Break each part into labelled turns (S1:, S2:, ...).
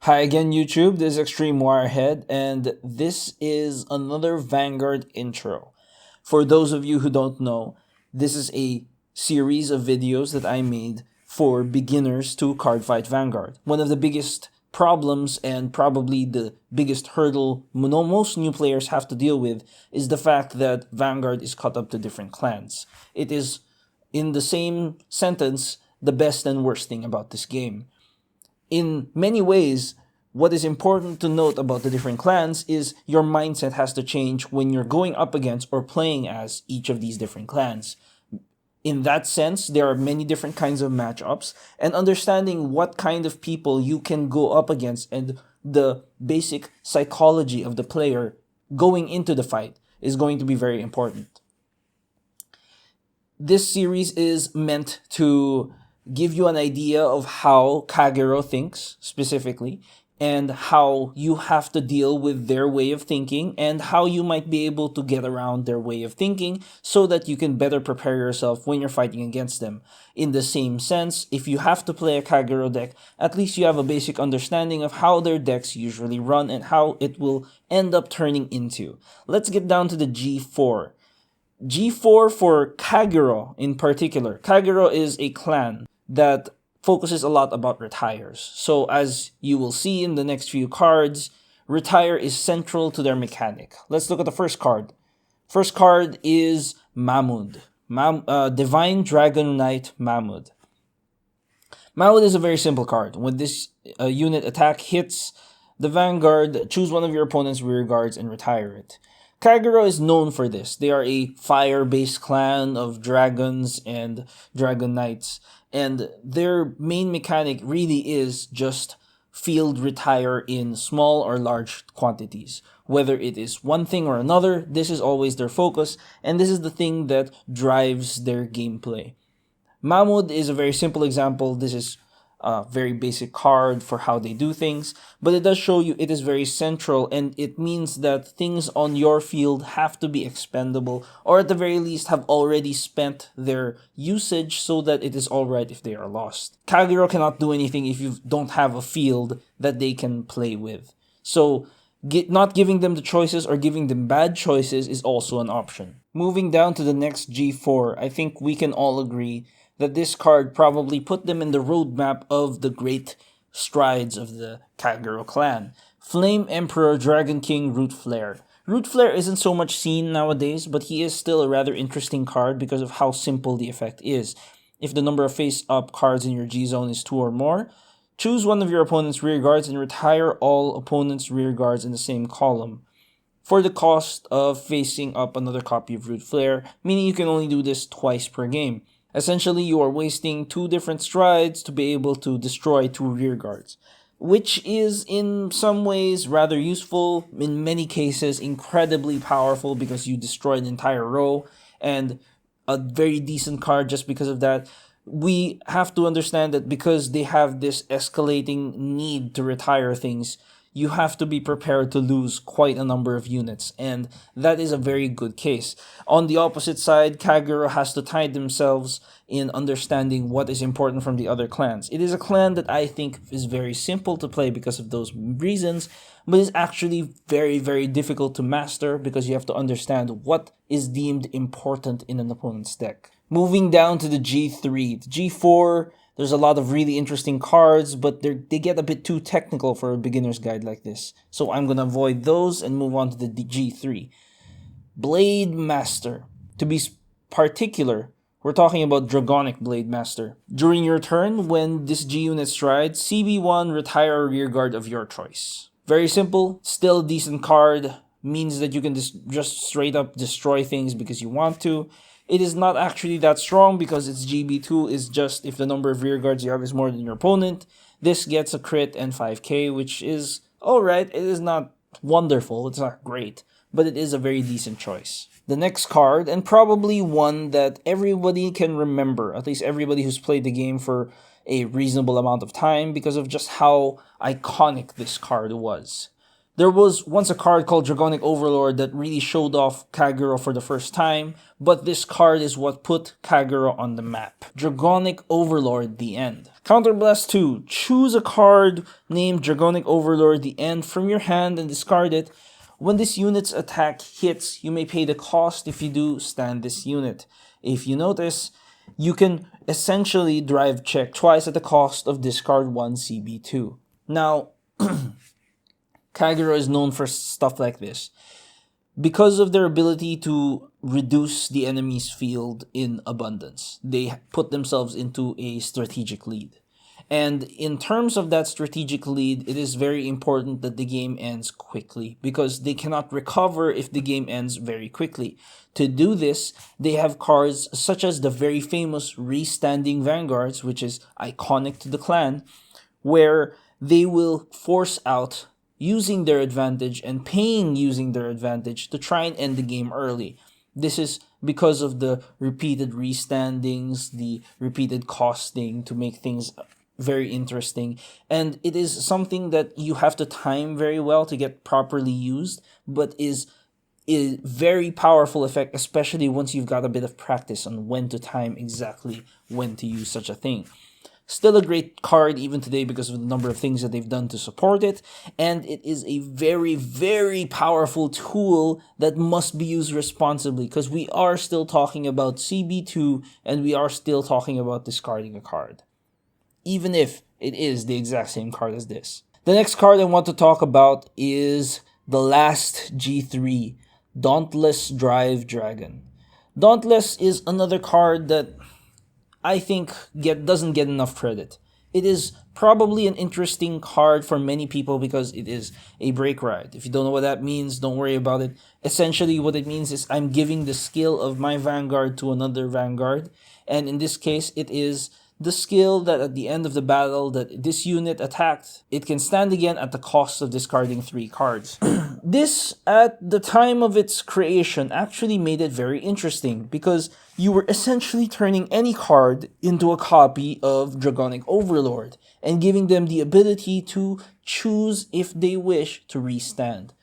S1: Hi again, YouTube. This is extremewirehead, and this is another Vanguard intro. For those of you who don't know, this is a series of videos that I made for beginners to Cardfight Vanguard. One of the biggest problems and probably the biggest hurdle most new players have to deal with is the fact that Vanguard is cut up to different clans. It is, in the same sentence, the best and worst thing about this game. In many ways, what is important to note about the different clans is your mindset has to change when you're going up against or playing as each of these different clans. In that sense, there are many different kinds of matchups, and understanding what kind of people you can go up against and the basic psychology of the player going into the fight is going to be very important. This series is meant to give you an idea of how Kagero thinks specifically, and how you have to deal with their way of thinking, and how you might be able to get around their way of thinking so that you can better prepare yourself when you're fighting against them. In the same sense, if you have to play a Kagero deck, at least you have a basic understanding of how their decks usually run and how it will end up turning into. Let's get down to the G4. G4 for Kagero in particular. Kagero is a clan that focuses a lot about retires. So as you will see in the next few cards, retire is central to their mechanic. Let's look at the first card. First card is Mahmud. Divine Dragon Knight Mahmud. Mahmud is a very simple card. When this unit attack hits the Vanguard, choose one of your opponent's rear guards and retire it. Kagero is known for this. They are a fire-based clan of dragons and dragon knights, and their main mechanic really is just field retire in small or large quantities. Whether it is one thing or another, this is always their focus, and this is the thing that drives their gameplay. Mahmud is a very simple example. This is a very basic card for how they do things, but it does show you it is very central, and it means that things on your field have to be expendable, or at the very least have already spent their usage so that it is alright if they are lost. Kagero cannot do anything if you don't have a field that they can play with. So not giving them the choices or giving them bad choices is also an option. Moving down to the next G4, I think we can all agree that this card probably put them in the roadmap of the great strides of the Kagero clan. Flame Emperor Dragon King Root Flare. Root Flare isn't so much seen nowadays, but he is still a rather interesting card because of how simple the effect is. If the number of face-up cards in your G-zone is 2 or more, choose one of your opponent's rear guards and retire all opponent's rear guards in the same column, for the cost of facing up another copy of Root Flare, meaning you can only do this twice per game. Essentially, you are wasting 2 different strides to be able to destroy 2 rear guards, which is in some ways rather useful, in many cases incredibly powerful because you destroy an entire row, and a very decent card just because of that. We have to understand that because they have this escalating need to retire things, you have to be prepared to lose quite a number of units, and that is a very good case. On the opposite side, Kagero has to tie themselves in understanding what is important from the other clans. It is a clan that I think is very simple to play because of those reasons, but is actually very, very difficult to master because you have to understand what is deemed important in an opponent's deck. Moving down to the G3. The G4, there's a lot of really interesting cards, but they get a bit too technical for a beginner's guide like this. So I'm going to avoid those and move on to the G3. Blade Master. To be particular, we're talking about Dragonic Blade Master. During your turn, when this G unit strides, CB1, retire a rear guard of your choice. Very simple, still a decent card, means that you can just straight up destroy things because you want to. It is not actually that strong because its GB2 is just if the number of rear guards you have is more than your opponent. This gets a crit and 5k, which is alright. It is not wonderful, it's not great, but it is a very decent choice. The next card, and probably one that everybody can remember, at least everybody who's played the game for a reasonable amount of time, because of just how iconic this card was. There was once a card called Dragonic Overlord that really showed off Kagero for the first time, but this card is what put Kagero on the map. Dragonic Overlord, the end. Counterblast 2. Choose a card named Dragonic Overlord, the end, from your hand and discard it. When this unit's attack hits, you may pay the cost. If you do, stand this unit. If you notice, you can essentially drive check twice at the cost of discard 1 CB2. Now, Kagero is known for stuff like this. Because of their ability to reduce the enemy's field in abundance, they put themselves into a strategic lead. And in terms of that strategic lead, it is very important that the game ends quickly because they cannot recover if the game ends very quickly. To do this, they have cards such as the very famous Restanding Vanguards, which is iconic to the clan, where they will force out using their advantage and paying using their advantage to try and end the game early. This is because of the repeated restandings, the repeated costing to make things very interesting. And it is something that you have to time very well to get properly used, but is a very powerful effect, especially once you've got a bit of practice on when to time exactly when to use such a thing. Still a great card even today because of the number of things that they've done to support it, and it is a very, very powerful tool that must be used responsibly because we are still talking about CB2 and we are still talking about discarding a card, even if it is the exact same card as this. The next card I want to talk about is the last G3, Dauntless Drive Dragon. Dauntless is another card that I think doesn't get enough credit. It is probably an interesting card for many people because it is a break ride. If you don't know what that means, don't worry about it. Essentially, what it means is I'm giving the skill of my Vanguard to another Vanguard. And in this case, it is the skill that at the end of the battle that this unit attacked, it can stand again at the cost of discarding 3 cards. This, at the time of its creation, actually made it very interesting because you were essentially turning any card into a copy of Dragonic Overlord and giving them the ability to choose if they wish to restand.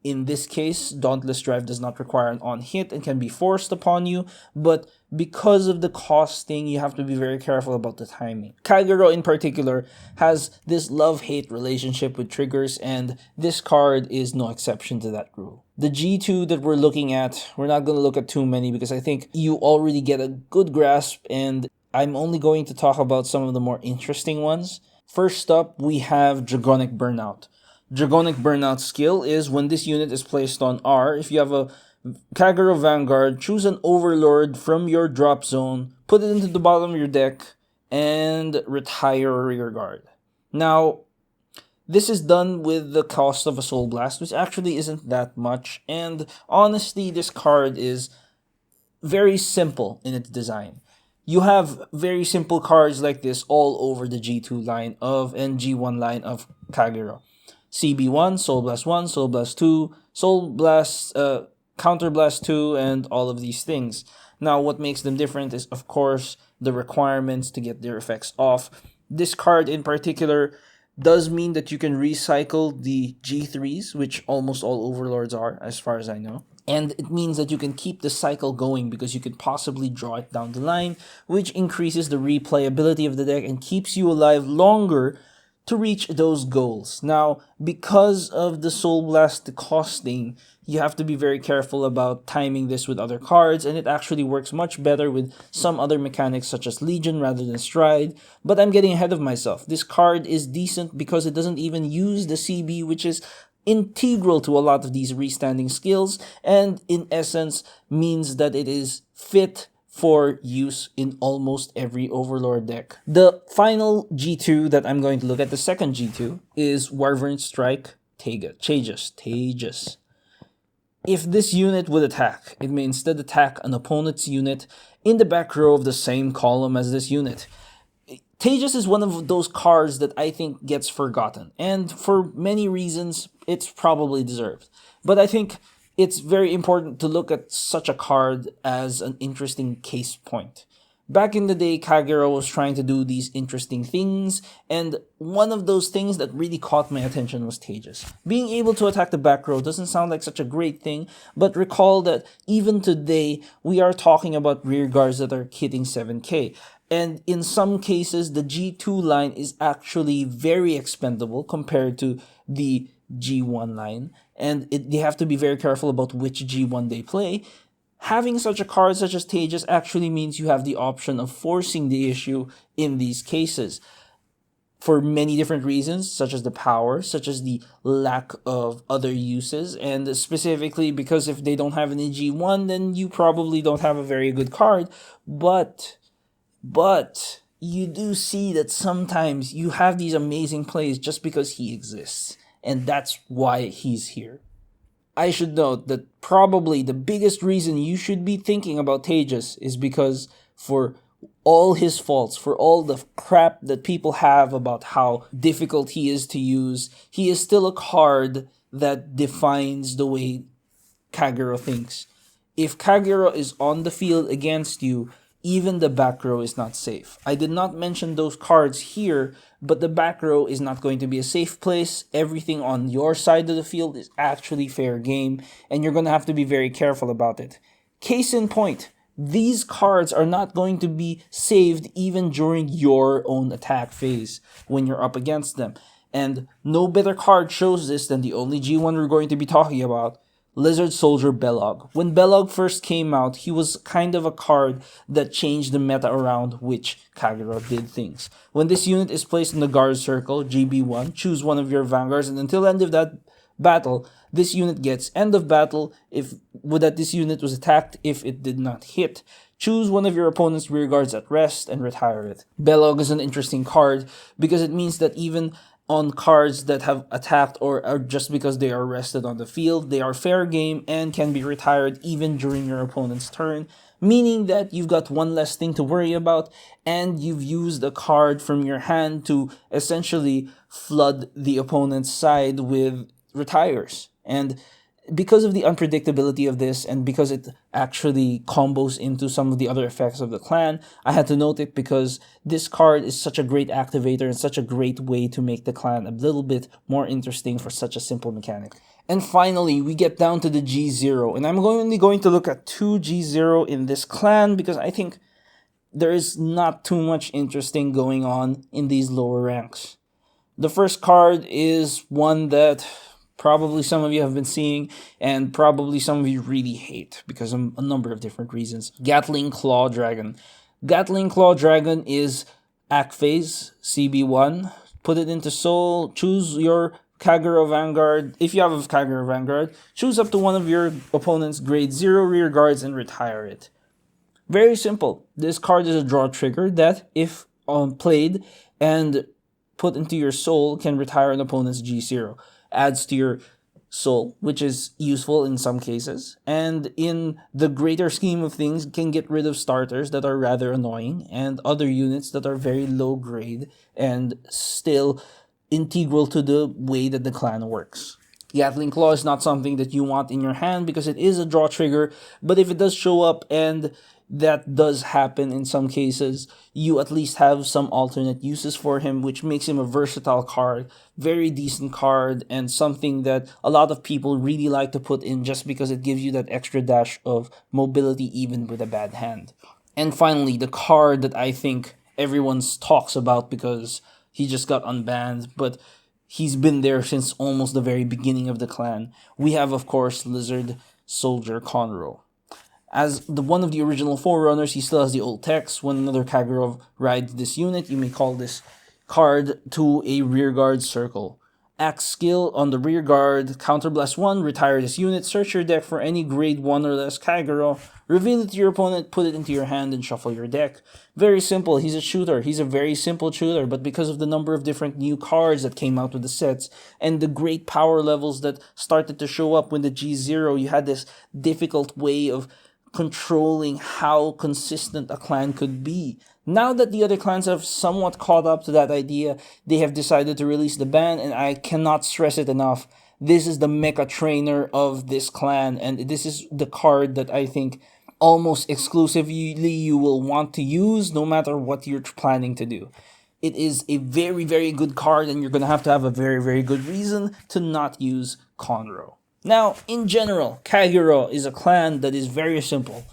S1: In this case, Dauntless Drive does not require an on-hit and can be forced upon you, but because of the costing, you have to be very careful about the timing. Kagero in particular has this love-hate relationship with triggers, and this card is no exception to that rule. The G2 that we're looking at, we're not going to look at too many because I think you already get a good grasp, and I'm only going to talk about some of the more interesting ones. First up, we have Dragonic Burnout. Dragonic Burnout skill is when this unit is placed on R, if you have a Kagero Vanguard, choose an Overlord from your drop zone, put it into the bottom of your deck, and retire a rear guard. Now, this is done with the cost of a Soul Blast, which actually isn't that much, and honestly, this card is very simple in its design. You have very simple cards like this all over the G2 line of and G1 line of Kagero. CB1, Soul Blast 1, Soul Blast 2, Soul Blast, Counter Blast 2, and all of these things. Now, what makes them different is, of course, the requirements to get their effects off. This card in particular does mean that you can recycle the G3s, which almost all Overlords are, as far as I know. And it means that you can keep the cycle going because you could possibly draw it down the line, which increases the replayability of the deck and keeps you alive longer to reach those goals. Now, because of the Soul Blast costing, you have to be very careful about timing this with other cards, and it actually works much better with some other mechanics such as Legion rather than Stride, but I'm getting ahead of myself. This card is decent because it doesn't even use the CB, which is integral to a lot of these restanding skills, and in essence means that it is fit for use in almost every Overlord deck. The final G2 that I'm going to look at, the second G2, is Wyvern Strike Tejas. If this unit would attack, it may instead attack an opponent's unit in the back row of the same column as this unit. Tejas is one of those cards that I think gets forgotten, and for many reasons, it's probably deserved. But I think it's very important to look at such a card as an interesting case point. Back in the day, Kagero was trying to do these interesting things, and one of those things that really caught my attention was Tejas. Being able to attack the back row doesn't sound like such a great thing, but recall that even today, we are talking about rear guards that are hitting 7k. And in some cases, the G2 line is actually very expendable compared to the G1 line, and they have to be very careful about which G1 they play. Having such a card such as Tejas actually means you have the option of forcing the issue in these cases for many different reasons, such as the power, such as the lack of other uses, and specifically because if they don't have any G1, then you probably don't have a very good card. But you do see that sometimes you have these amazing plays just because he exists, and that's why he's here. I should note that probably the biggest reason you should be thinking about Tejas is because for all his faults, for all the crap that people have about how difficult he is to use, he is still a card that defines the way Kagero thinks. If Kagero is on the field against you, even the back row is not safe. I did not mention those cards here, but the back row is not going to be a safe place. Everything on your side of the field is actually fair game, and you're going to have to be very careful about it. Case in point, these cards are not going to be saved even during your own attack phase when you're up against them. And no better card shows this than the only G1 we're going to be talking about, Lizard Soldier Belog. When Belog first came out, he was kind of a card that changed the meta around which Kagero did things. When this unit is placed in the guard circle, GB1, choose one of your vanguards, and until the end of that battle, this unit gets end of battle if that this unit was attacked if it did not hit. Choose one of your opponent's rear guards at rest and retire it. Belog is an interesting card because it means that even on cards that have attacked or are just because they are rested on the field, they are fair game and can be retired even during your opponent's turn, meaning that you've got one less thing to worry about and you've used a card from your hand to essentially flood the opponent's side with retires. And because of the unpredictability of this and because it actually combos into some of the other effects of the clan, I had to note it because this card is such a great activator and such a great way to make the clan a little bit more interesting for such a simple mechanic. And finally, we get down to the G0, and I'm only going to look at two G0 in this clan because I think there is not too much interesting going on in these lower ranks. The first card is one that probably some of you have been seeing, and probably some of you really hate because of a number of different reasons. Gatling Claw Dragon. Gatling Claw Dragon is Act Phase, CB1. Put it into Soul, choose your Kagero Vanguard. If you have a Kagero Vanguard, choose up to one of your opponent's grade 0 rear guards and retire it. Very simple. This card is a draw trigger that, if played and put into your Soul, can retire an opponent's G0. Adds to your Soul, which is useful in some cases, and in the greater scheme of things can get rid of starters that are rather annoying and other units that are very low grade and still integral to the way that the clan works. Gatling Claw is not something that you want in your hand because it is a draw trigger, but if it does show up, and that does happen in some cases, you at least have some alternate uses for him, which makes him a versatile card, very decent card, and something that a lot of people really like to put in just because it gives you that extra dash of mobility even with a bad hand. And finally, the card that I think everyone talks about because he just got unbanned, but he's been there since almost the very beginning of the clan. We have, of course, Lizard Soldier Conroe. As one of the original Forerunners, he still has the old text. When another Kagero rides this unit, you may call this card to a rearguard circle. Axe skill on the rearguard, counterblast 1, retire this unit, search your deck for any grade 1 or less Kagero, reveal it to your opponent, put it into your hand, and shuffle your deck. Very simple. He's a shooter. He's a very simple shooter, but because of the number of different new cards that came out with the sets and the great power levels that started to show up when the G0, you had this difficult way of controlling how consistent a clan could be. Now that the other clans have somewhat caught up to that idea, they have decided to release the ban, and I cannot stress it enough. This is the mecha trainer of this clan, and this is the card that I think almost exclusively you will want to use no matter what you're planning to do. It is a very, very good card, and you're going to have a very, very good reason to not use Conroe. Now, in general, Kagero is a clan that is very simple.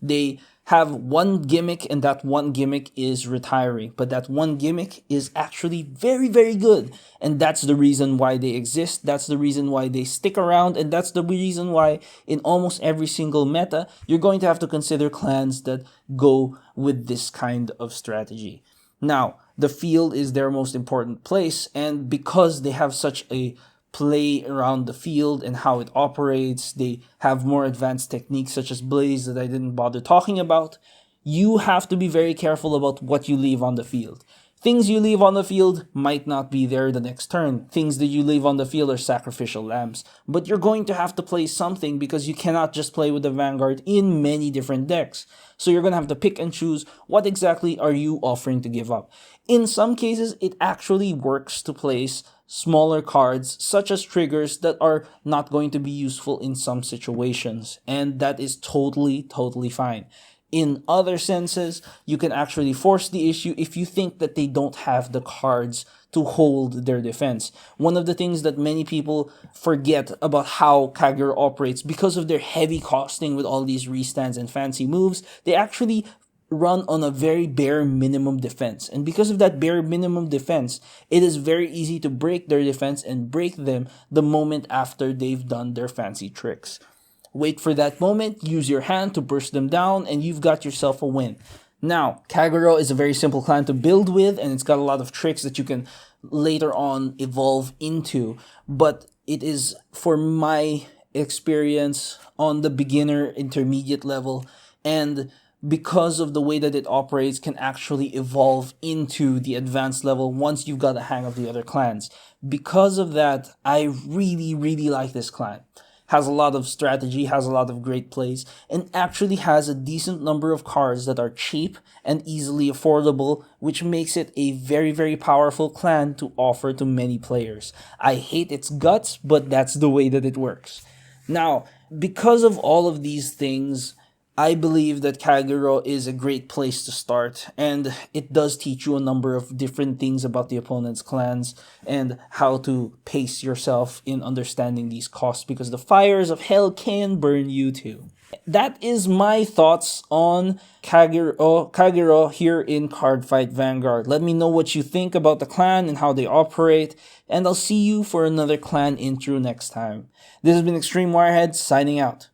S1: They have one gimmick, and that one gimmick is retiring. But that one gimmick is actually very, very good. And that's the reason why they exist. That's the reason why they stick around. And that's the reason why in almost every single meta, you're going to have to consider clans that go with this kind of strategy. Now, the field is their most important place. And because they have such a play around the field and how it operates, they have more advanced techniques such as Blaze that I didn't bother talking about. You have to be very careful about what you leave on the field. Things you leave on the field might not be there the next turn. Things that you leave on the field are sacrificial lambs. But you're going to have to play something because you cannot just play with the Vanguard in many different decks. So you're going to have to pick and choose what exactly are you offering to give up. In some cases, it actually works to place smaller cards such as triggers that are not going to be useful in some situations, and that is totally fine. In other senses, you can actually force the issue if you think that they don't have the cards to hold their defense. One of the things that many people forget about how Kagero operates, because of their heavy costing with all these restands and fancy moves, they actually run on a very bare minimum defense. And because of that bare minimum defense, it is very easy to break their defense and break them the moment after they've done their fancy tricks. Wait for that moment, use your hand to burst them down, and you've got yourself a win. Now, Kagero is a very simple clan to build with, and it's got a lot of tricks that you can later on evolve into, but it is, for my experience, on the beginner intermediate level, and because of the way that it operates, can actually evolve into the advanced level once you've got a hang of the other clans. Because of that, I really like this clan. Has a lot of strategy, has a lot of great plays, and actually has a decent number of cards that are cheap and easily affordable, which makes it a very powerful clan to offer to many players. I hate its guts, but that's the way that it works. Now, because of all of these things, I believe that Kagero is a great place to start, and it does teach you a number of different things about the opponent's clans and how to pace yourself in understanding these costs, because the fires of hell can burn you too. That is my thoughts on Kagero here in Cardfight Vanguard. Let me know what you think about the clan and how they operate, and I'll see you for another clan intro next time. This has been Extreme Wirehead signing out.